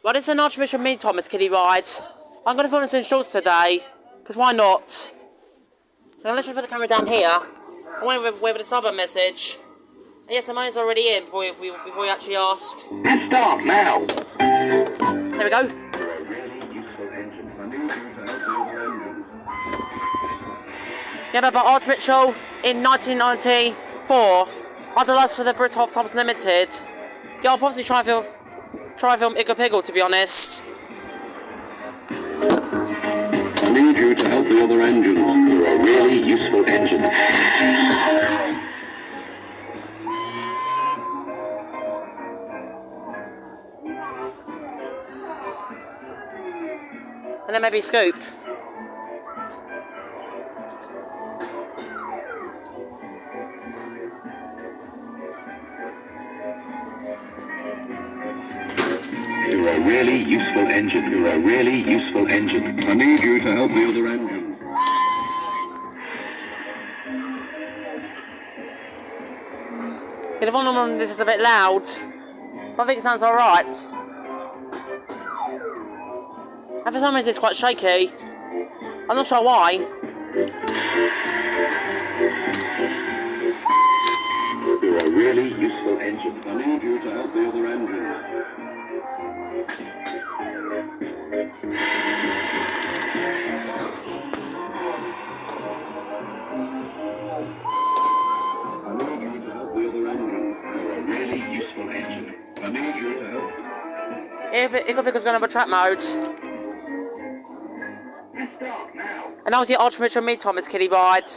Well, this is an Archbishop me, Thomas Kiddie ride. I'm going to film this in shorts today, because why not? Now let's just put the camera down here. I went with this other message. And yes, the money's already in before we actually ask. Let's start now. There we go. Yeah, but Archbishop in 1994, under license for the Brithoff Thompson Limited. Yeah, I'll probably try and film Iggle Piggle, to be honest. I need you to help the other engines. You're a really useful engine. And then maybe Scoop. You're a really useful engine. You're a really useful engine. I need you to help the other engine. Yeah, the volume on this is a bit loud. But I think it sounds alright. And for some reason it's quite shaky. I'm not sure why. You're a really useful engine. I need you to help the other engine. Iggle Piggle's going to have a trap mode. And that was the Archbishop me, Thomas Kiddie ride.